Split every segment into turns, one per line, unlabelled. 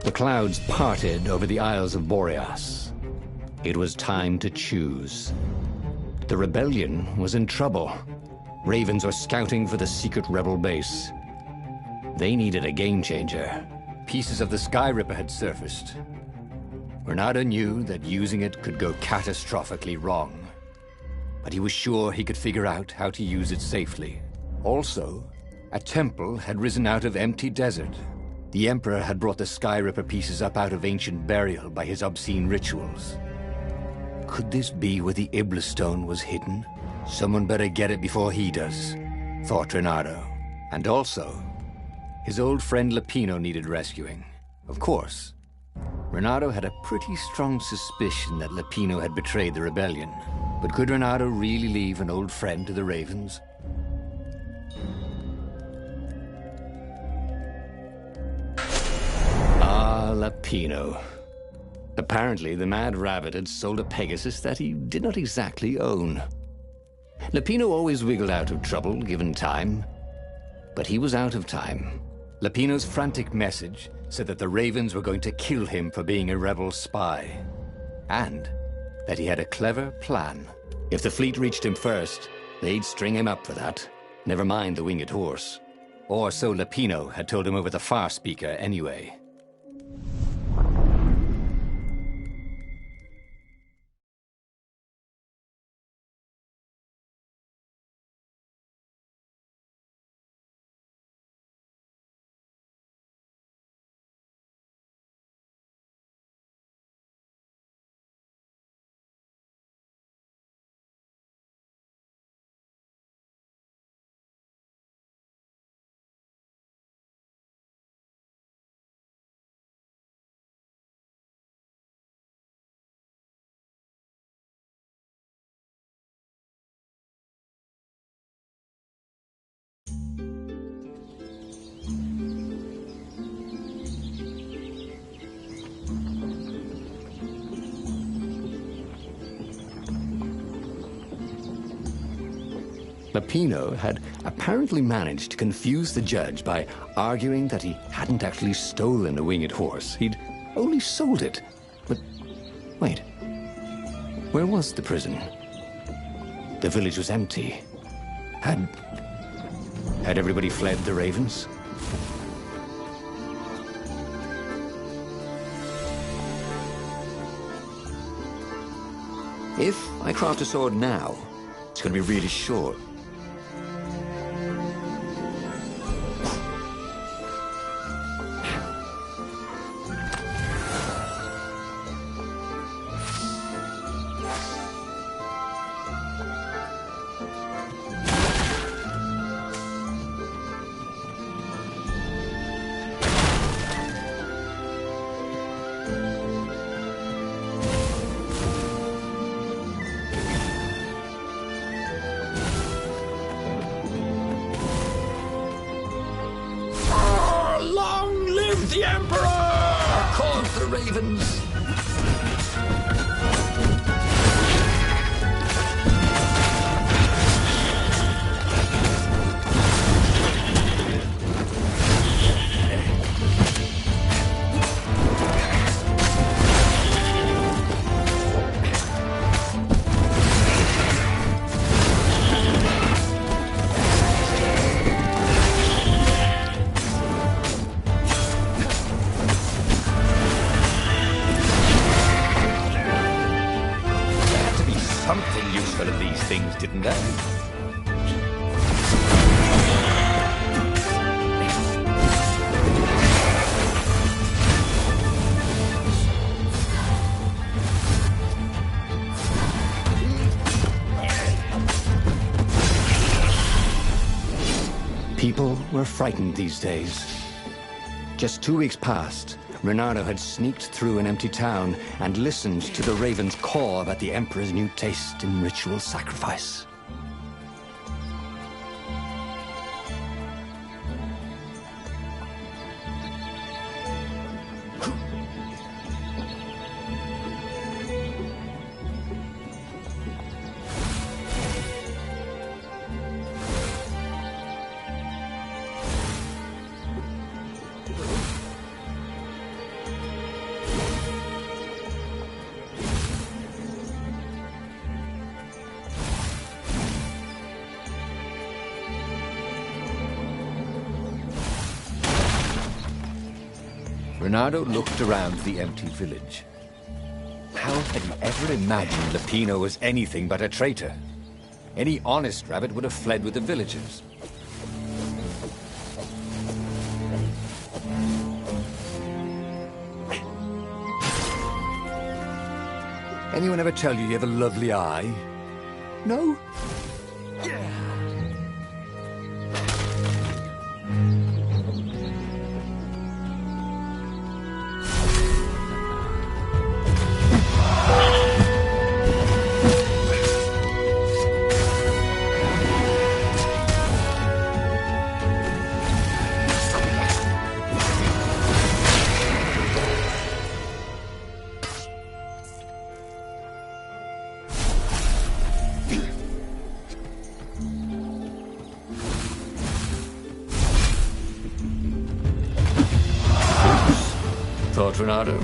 The clouds parted over the Isles of Boreas. It was time to choose. The rebellion was in trouble. Ravens were scouting for the secret rebel base. They needed a game changer. Pieces of the Sky Ripper had surfaced. Renato knew that using it could go catastrophically wrong, but he was sure he could figure out how to use it safely. Also, a temple had risen out of empty desert. The Emperor had brought the Sky Ripper pieces up out of ancient burial by his obscene rituals. Could this be where the Iblis stone was hidden? Someone better get it before he does, thought Renato. And also, his old friend Lapino needed rescuing. Of course, Renato had a pretty strong suspicion that Lapino had betrayed the rebellion. But could Renato really leave an old friend to the Ravens? Ah, Lapino. Apparently, the Mad Rabbit had sold a Pegasus that he did not exactly own. Lapino always wiggled out of trouble, given time. But he was out of time. Lapino's frantic message said that the Ravens were going to kill him for being a rebel spy. And that he had a clever plan. If the fleet reached him first, they'd string him up for that. Never mind the winged horse. Or so Lapino had told him over the far speaker anyway. Lapino had apparently managed to confuse the judge by arguing that he hadn't actually stolen a winged horse. He'd only sold it. But wait, where was the prison? The village was empty. Had everybody fled the Ravens? If I craft a sword now, it's going to be really short.
The Emperor! Called the Ravens. Something useful of these things, didn't they?
People were frightened these days. Just 2 weeks past, Renato had sneaked through an empty town and listened to the Ravens caw about the Emperor's new taste in ritual sacrifice.
Renato looked around the empty village. How had he ever imagined Lupino was anything but a traitor? Any honest rabbit would have fled with the villagers. Anyone ever tell you have a lovely eye? No?
Thought, Renato?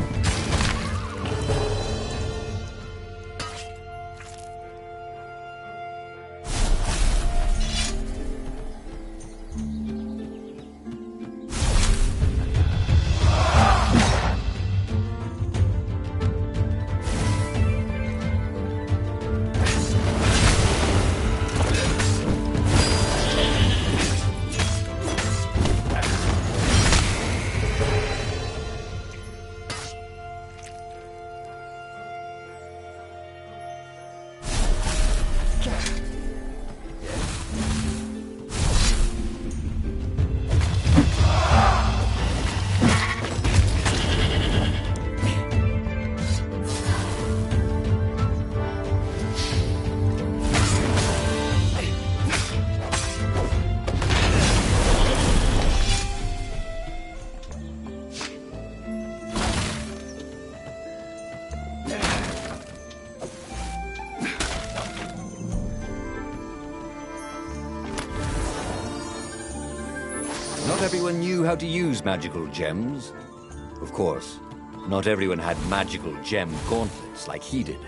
Not everyone knew how to use magical gems. Of course, not everyone had magical gem gauntlets like he did.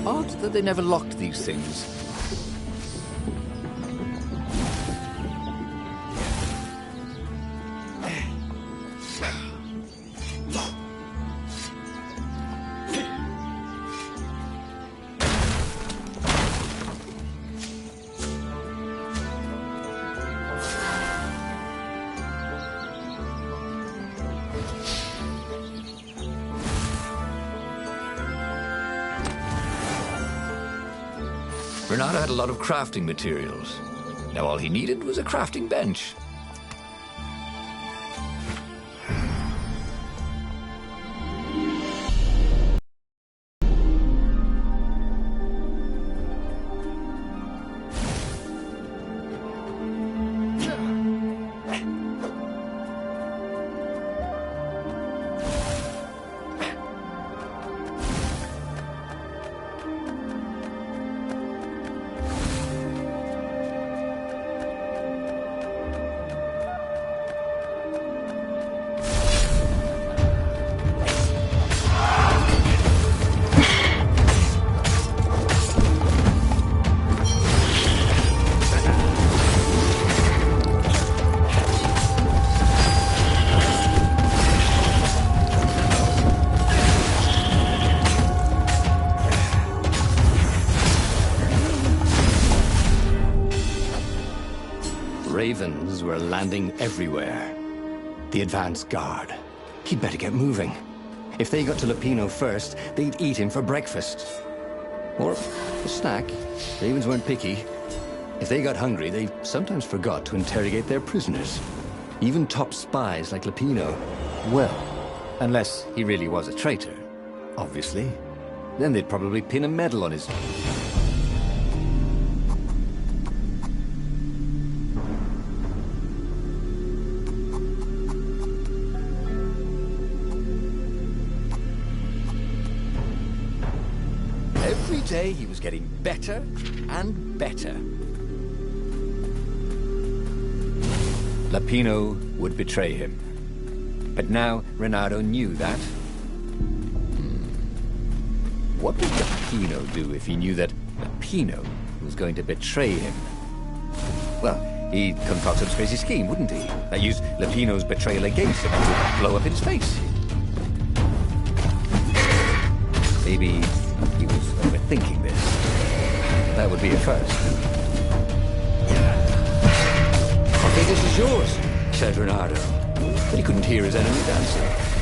Odd that they never locked these things. Renato had a lot of crafting materials. Now all he needed was a crafting bench.
ravens were landing everywhere. The advance guard. He'd better get moving. If they got to Lupino first, they'd eat him for breakfast. Or a snack. Ravens weren't picky. If they got hungry, they sometimes forgot to interrogate their prisoners. Even top spies like Lupino.
Well, unless he really was a traitor, obviously. Then they'd probably pin a medal on his... Every day he was getting better and better. Lupino would betray him. But now Renato knew that. What would Lupino do if he knew that Lupino was going to betray him? Well, he'd concoct some crazy scheme, wouldn't he? That used Lupino's betrayal against him and would blow up in his face. Maybe he was overthinking this. That would be a first.
Okay, this is yours, said Renato. But he couldn't hear his enemy's answer.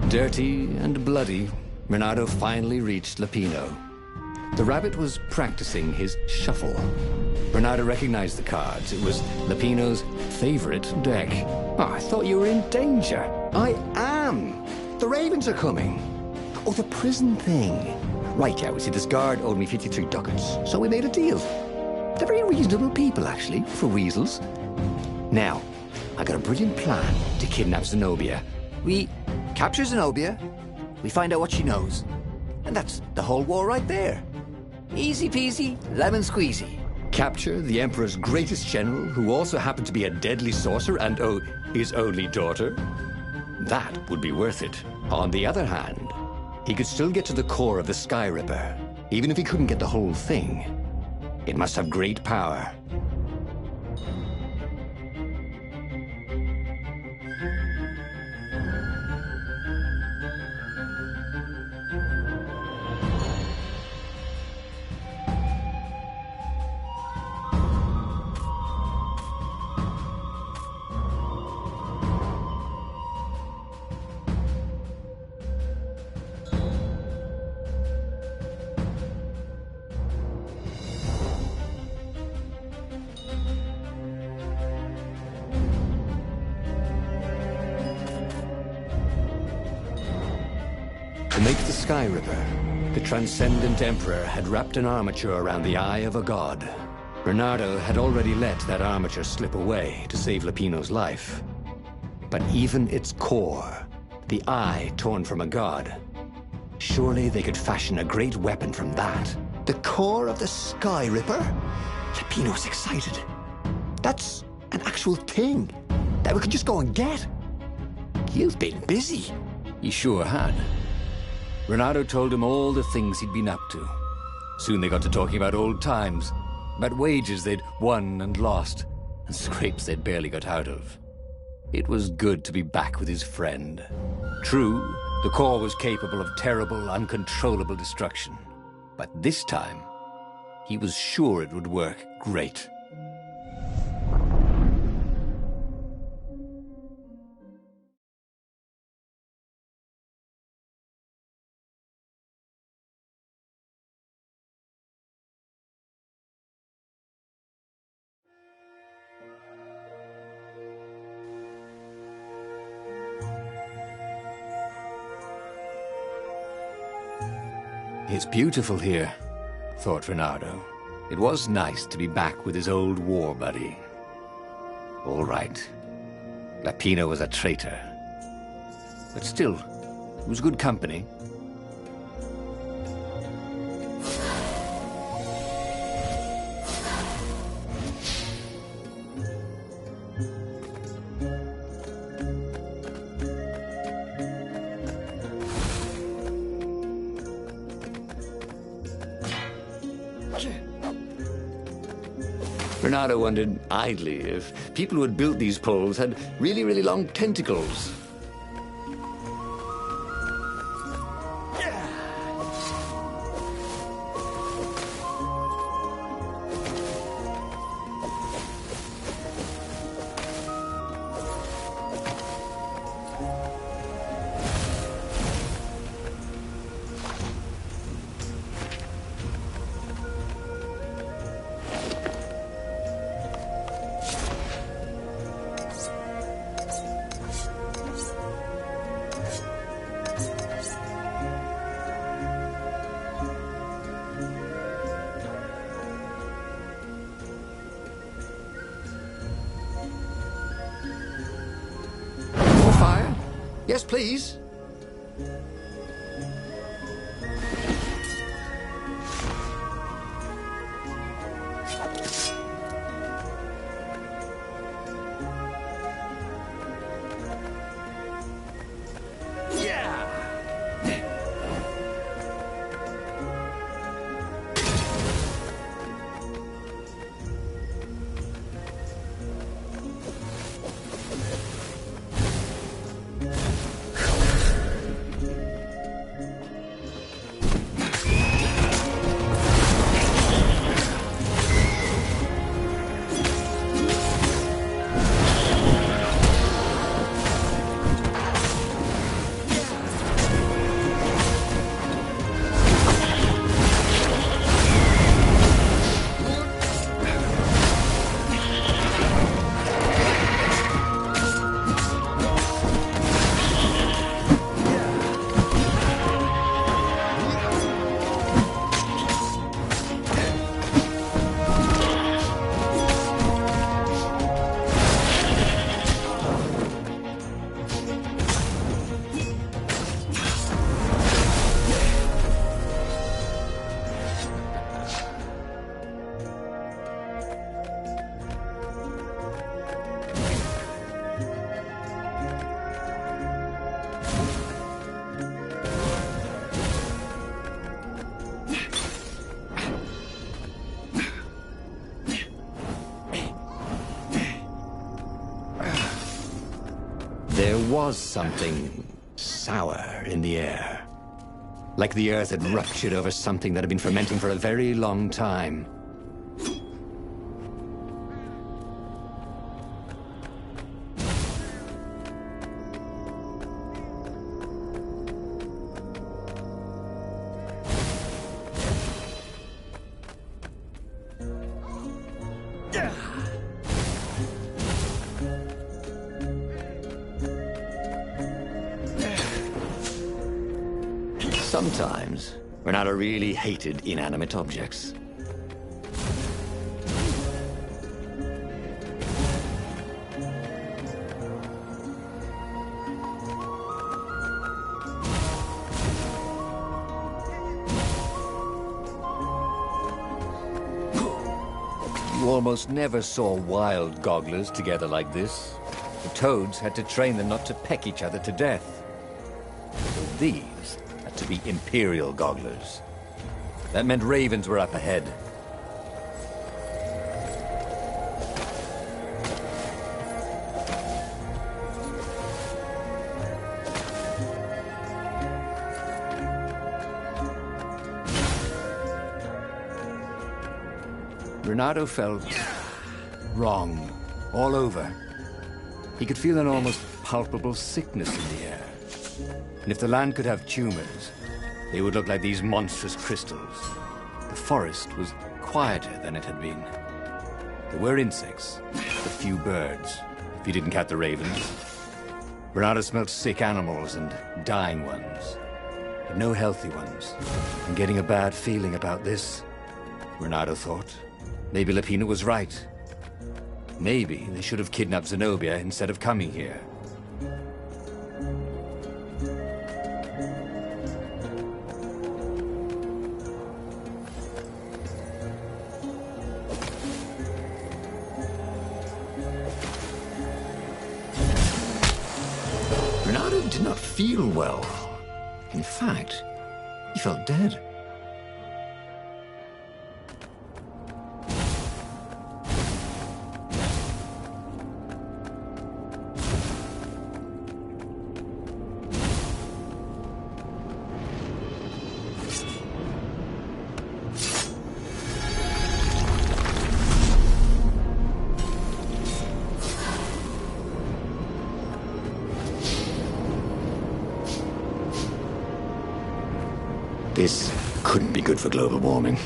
Dirty and bloody, Renato finally reached Lupino. The rabbit was practicing his shuffle. Renato recognized the cards. It was Lupino's favorite deck. Oh, I thought you were in danger. I am. The ravens are coming. Oh, the prison thing. Right, yeah, we see this guard owed me 53 ducats, so we made a deal. They're very reasonable people, actually, for weasels. Now, I got a brilliant plan to kidnap Zenobia. We capture Zenobia, we find out what she knows. And that's the whole war right there. Easy peasy, lemon squeezy. Capture the Emperor's greatest general, who also happened to be a deadly sorcerer and, oh, his only daughter? That would be worth it. On the other hand, he could still get to the core of the Sky Ripper, even if he couldn't get the whole thing. It must have great power. To make the Sky Ripper, the Transcendent Emperor had wrapped an armature around the eye of a god. Renato had already let that armature slip away to save Lupino's life. But even its core, the eye torn from a god, surely they could fashion a great weapon from that. The core of the Sky Ripper? Lupino's excited. That's an actual thing that we could just go and get. You've been busy.
He sure had. Renato told him all the things he'd been up to. Soon they got to talking about old times, about wages they'd won and lost, and scrapes they'd barely got out of. It was good to be back with his friend. True, the core was capable of terrible, uncontrollable destruction. But this time, he was sure it would work great. It's beautiful here, thought Renato. It was nice to be back with his old war buddy. All right. Lupino was a traitor. But still, it was good company.
Renato wondered idly if people who had built these poles had really, really long tentacles. Yes, please. There was something sour in the air. Like the earth had ruptured over something that had been fermenting for a very long time. Sometimes, Renato really hated inanimate objects. You almost never saw wild gogglers together like this. The toads had to train them not to peck each other to death. But these had to be imperial gogglers. That meant ravens were up ahead. Renato felt wrong all over. He could feel an almost palpable sickness in the air. And if the land could have tumors, they would look like these monstrous crystals. The forest was quieter than it had been. There were insects, a few birds, if you didn't count the ravens. Renato smelled sick animals and dying ones, but no healthy ones. And getting a bad feeling about this, Renato thought. Maybe Lapina was right. Maybe they should have kidnapped Zenobia instead of coming here. Renato did not feel well. In fact, he felt dead. This couldn't be good for global warming.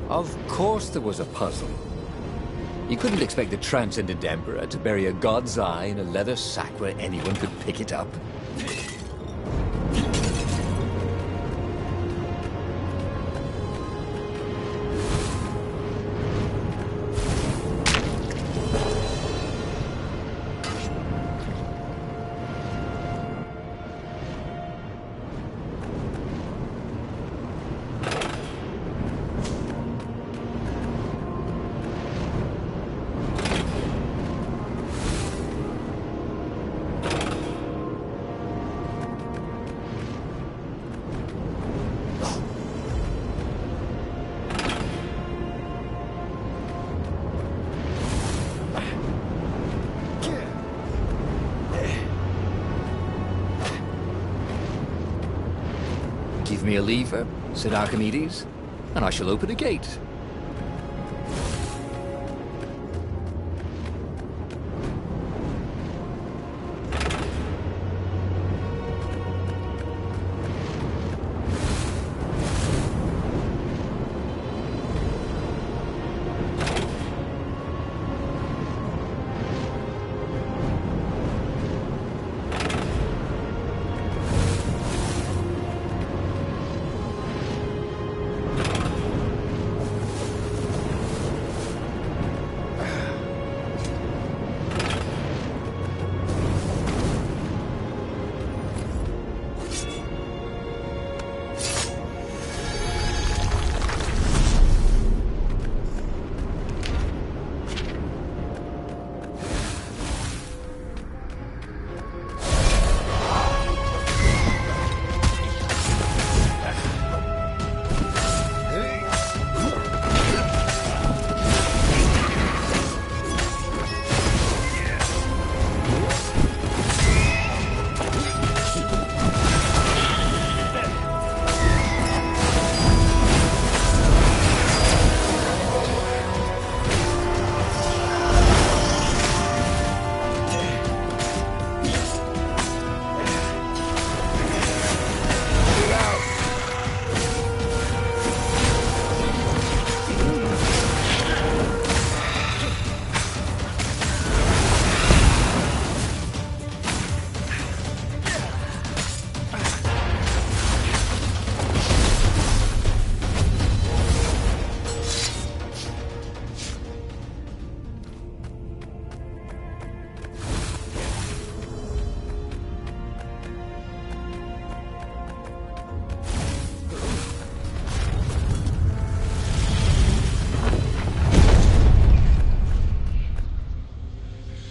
Of course there was a puzzle. You couldn't expect the Transcendent Emperor to bury a god's eye in a leather sack where anyone could pick it up. "Give me a lever," said Archimedes, "and I shall open a gate."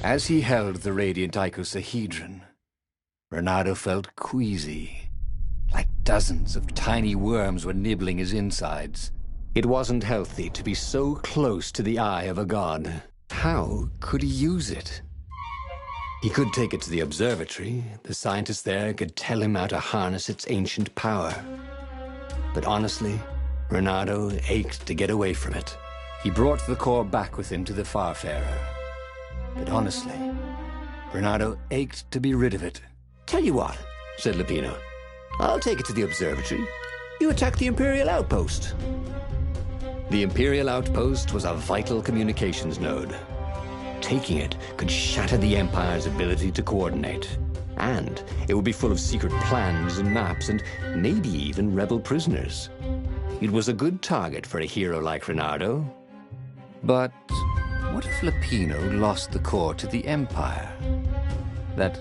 As he held the radiant icosahedron, Renato felt queasy, like dozens of tiny worms were nibbling his insides.
It wasn't healthy to be so close to the eye of a god. How could he use it? He could take it to the observatory. The scientists there could tell him how to harness its ancient power. But honestly, Renato ached to get away from it.
He brought the core back with him to the Farfarer. But honestly, Renato ached to be rid of it.
"Tell you what," said Lupino. "I'll take it to the observatory. You attack the Imperial outpost." The Imperial outpost was a vital communications node. Taking it could shatter the Empire's ability to coordinate. And it would be full of secret plans and maps and maybe even rebel prisoners. It was a good target for a hero like Renato.
But what if Lupino lost the core to the Empire? That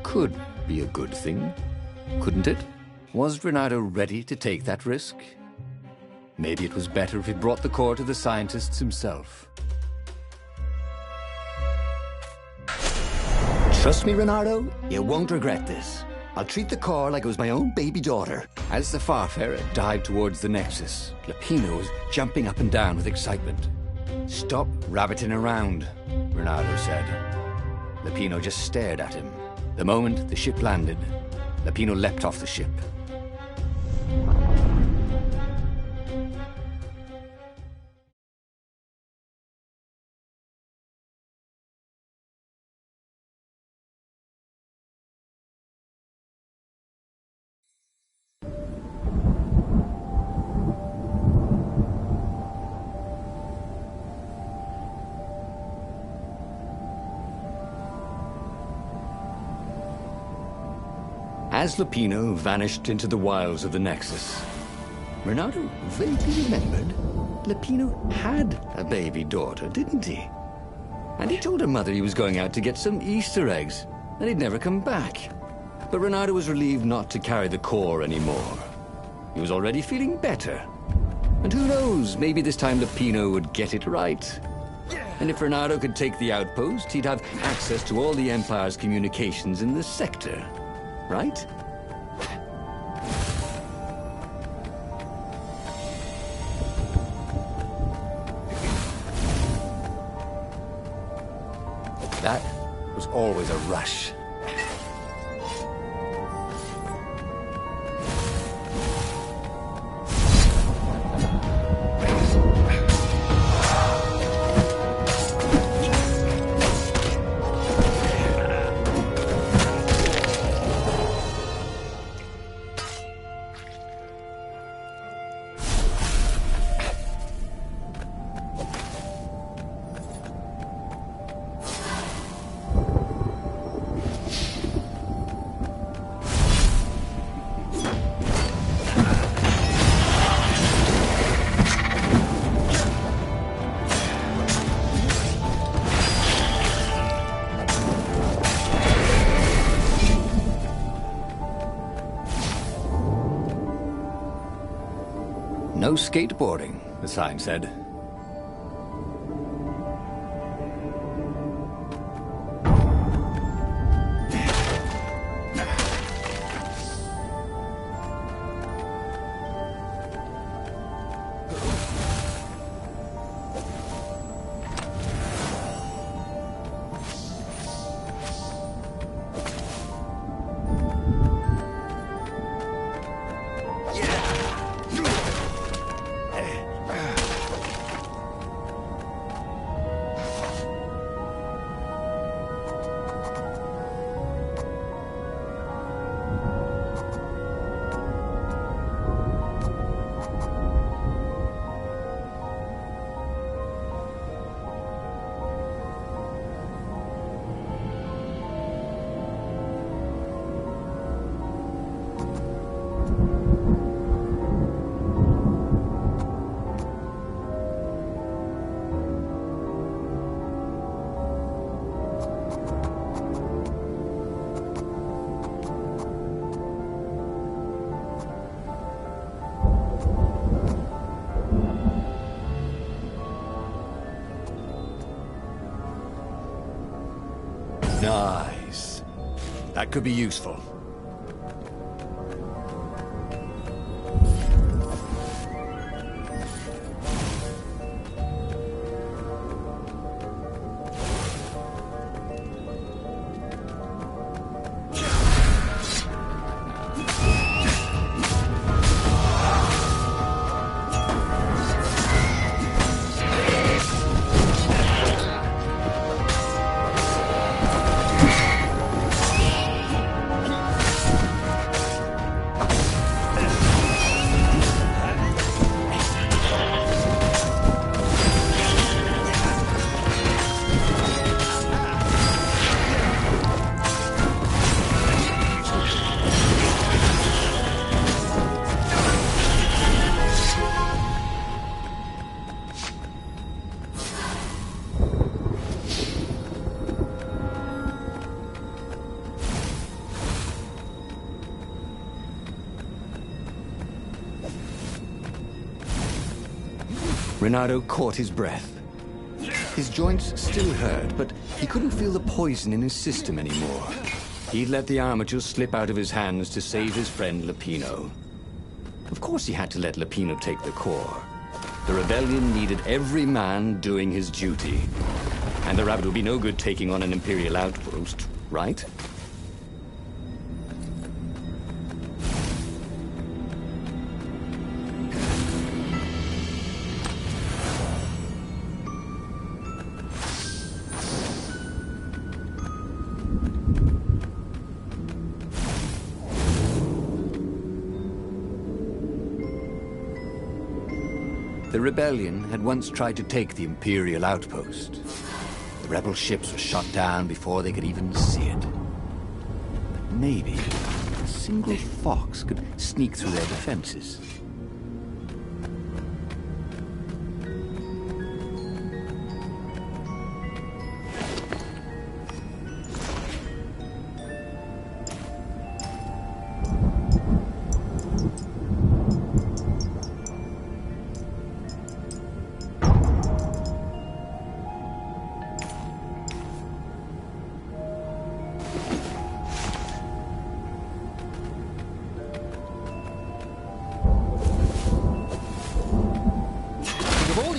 could be a good thing, couldn't it? Was Renato ready to take that risk? Maybe it was better if he brought the core to the scientists himself.
Trust me, Renato, you won't regret this. I'll treat the car like it was my own baby daughter.
As the Farfarer dived towards the Nexus, Lapino was jumping up and down with excitement. "Stop rabbiting around," Renato said. Lapino just stared at him. The moment the ship landed, Lapino leapt off the ship. As Lapino vanished into the wilds of the Nexus, Renato vaguely remembered Lapino had a baby daughter, didn't he? And he told her mother he was going out to get some Easter eggs, and he'd never come back. But Renato was relieved not to carry the core anymore. He was already feeling better. And who knows, maybe this time Lapino would get it right. And if Renato could take the outpost, he'd have access to all the Empire's communications in the sector. Right? That was always a rush. No skateboarding, the sign said. Nice. That could be useful. Renato caught his breath. His joints still hurt, but he couldn't feel the poison in his system anymore.
He'd let the armature slip out of his hands to save his friend Lupino. Of course he had to let Lupino take the core. The rebellion needed every man doing his duty. And the rabbit would be no good taking on an Imperial outpost, right?
The rebellion had once tried to take the Imperial outpost. The rebel ships were shot down before they could even see it. But maybe a single fox could sneak through their defenses.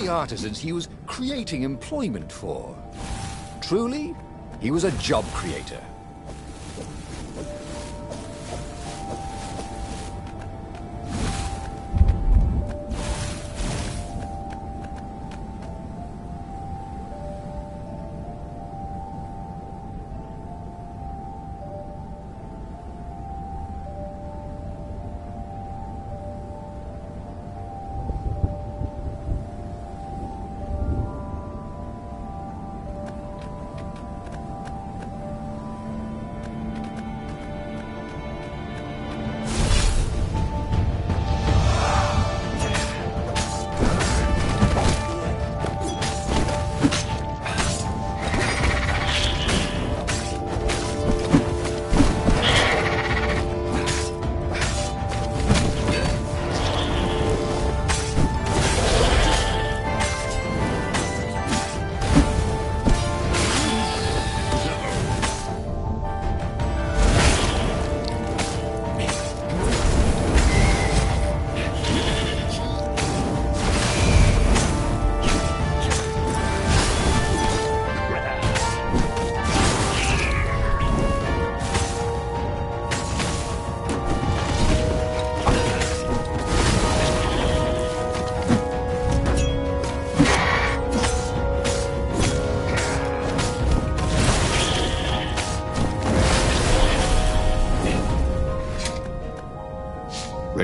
Artisans he was creating employment for. Truly, he was a job creator.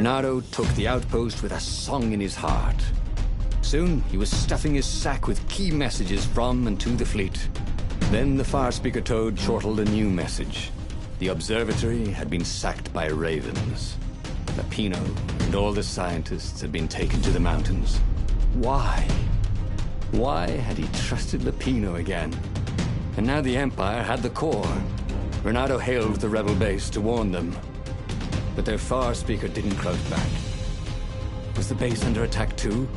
Renato took the outpost with a song in his heart. Soon, he was stuffing his sack with key messages from and to the fleet. Then the far speaker toad chortled a new message. The observatory had been sacked by ravens. Lupino and all the scientists had been taken to the mountains. Why? Why had he trusted Lupino again? And now the Empire had the core. Renato hailed the rebel base to warn them. But their far speaker didn't crouch back. Was the base under attack too?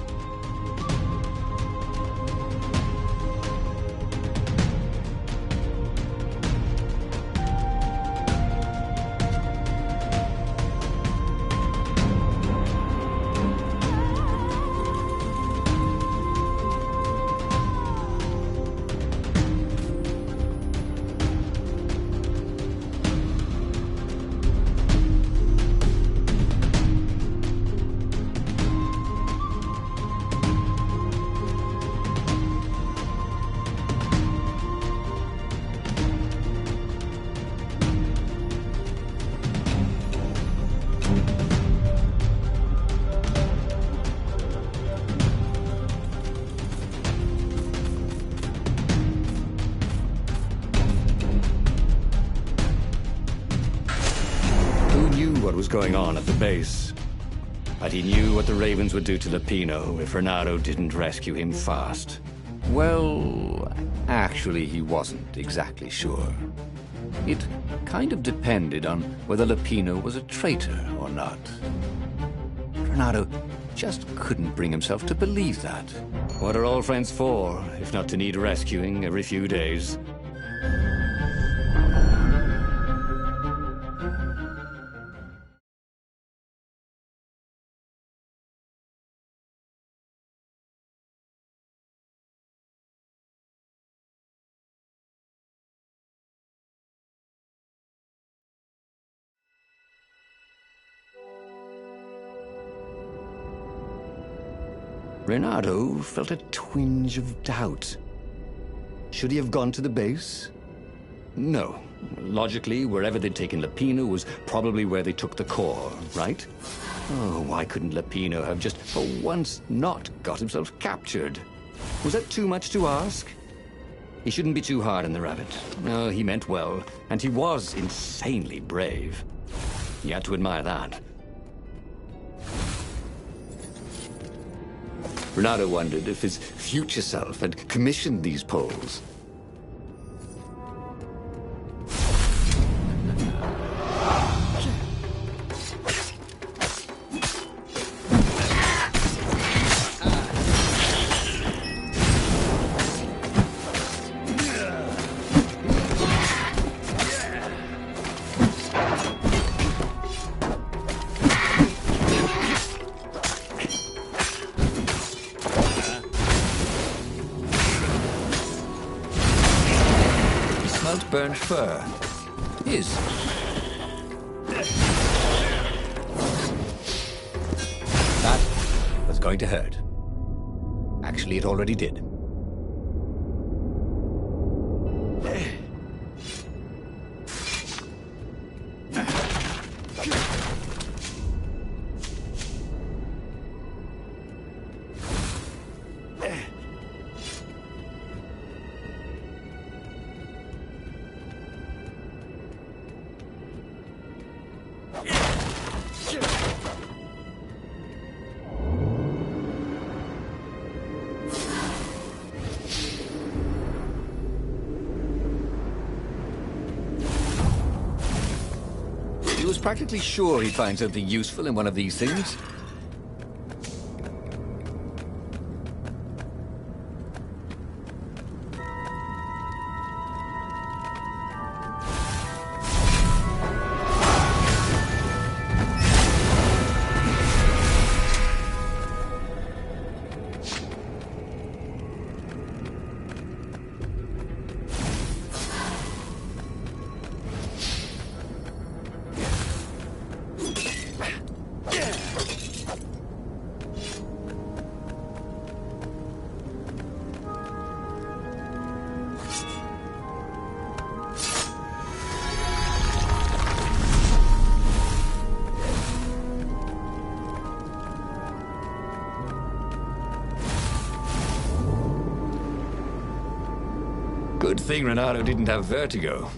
What was going on at the base, but he knew what the ravens would do to Lupino if Renato didn't rescue him fast.
Well, actually he wasn't exactly sure. It kind of depended on whether Lupino was a traitor or not. Renato just couldn't bring himself to believe that.
What are all friends for, if not to need rescuing every few days? Renato felt a twinge of doubt. Should he have gone to the base? No. Logically, wherever they'd taken Lapino was probably where they took the core, right? Oh, why couldn't Lapino have just, for once, not got himself captured? Was that too much to ask? He shouldn't be too hard on the rabbit. No, he meant well, and he was insanely brave. You had to admire that. Renato wondered if his future self had commissioned these poles.
Burnt fur. His. That was going to hurt. Actually, it already did. He was practically sure he'd find something useful in one of these things. Good thing Renato didn't have vertigo.